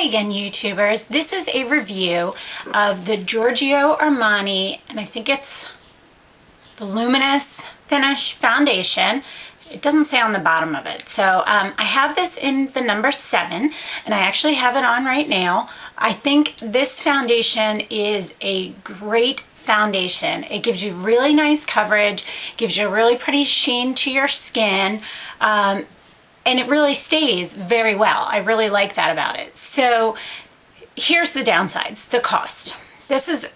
Hi again, YouTubers. This is a review of the Giorgio Armani, and I think it's the Luminous Finish Foundation. It doesn't say on the bottom of it. So I have this in the number 7, and I actually have it on right now. I think this foundation is a great foundation. It gives you really nice coverage, gives you a really pretty sheen to your skin, and it really stays very well. I really like that about it. So here's the downsides, the cost. This is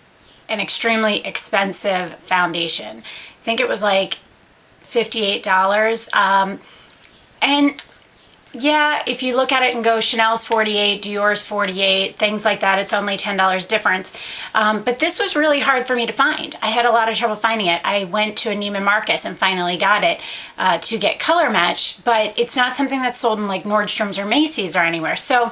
an extremely expensive foundation. I think it was like $58. And yeah, if you look at it and go, Chanel's 48, Dior's 48, things like that, it's only $10 difference. But this was really hard for me to find. I had a lot of trouble finding it. I went to a Neiman Marcus and finally got it to get color matched, but it's not something that's sold in like Nordstrom's or Macy's or anywhere. So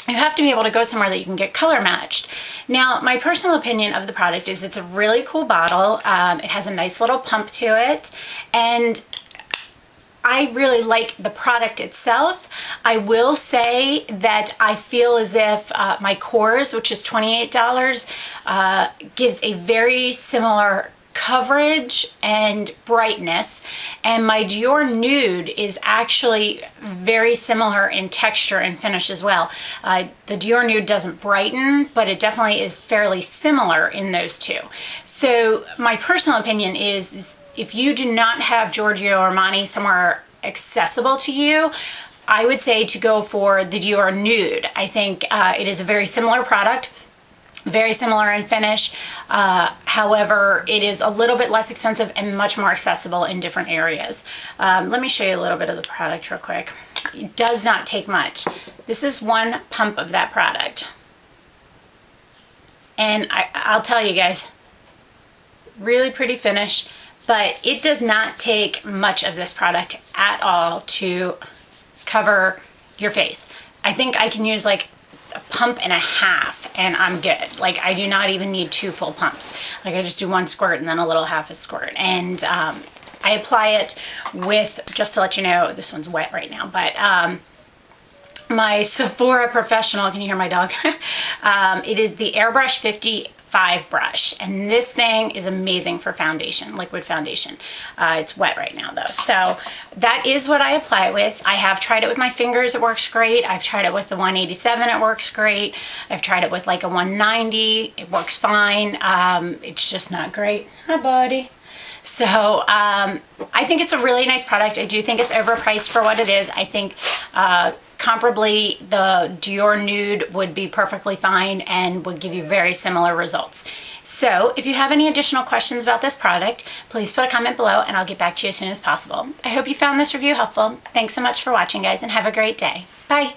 you have to be able to go somewhere that you can get color matched. Now, my personal opinion of the product is it's a really cool bottle. It has a nice little pump to it, and I really like the product itself. I will say that I feel as if my Kors, which is $28, gives a very similar coverage and brightness, and my Dior Nude is actually very similar in texture and finish as well. The Dior Nude doesn't brighten, but it definitely is fairly similar in those two. So my personal opinion is if you do not have Giorgio Armani somewhere accessible to you, I would say to go for the Dior Nude. I think it is a very similar product, very similar in finish. However, it is a little bit less expensive and much more accessible in different areas. Let me show you a little bit of the product real quick. It does not take much. This is one pump of that product. And I'll tell you guys, really pretty finish. But it does not take much of this product at all to cover your face. I think I can use like a pump and a half and I'm good. Like I do not even need 2 full pumps. Like I just do 1 squirt and then a little half a squirt. And I apply it with, just to let you know, this one's wet right now, but my Sephora Professional, can you hear my dog? It is the Airbrush 55 brush, and this thing is amazing for foundation, liquid foundation. It's wet right now though. So that is what I apply it with. I have tried it with my fingers, it works great. I've tried it with the 187, it works great. I've tried it with like a 190, it works fine. It's just not great. Hi buddy. So I think it's a really nice product. I do think it's overpriced for what it is. I think comparably the Dior Nude would be perfectly fine and would give you very similar results. So if you have any additional questions about this product, please put a comment below and I'll get back to you as soon as possible. I hope you found this review helpful. Thanks so much for watching, guys, and have a great day. Bye.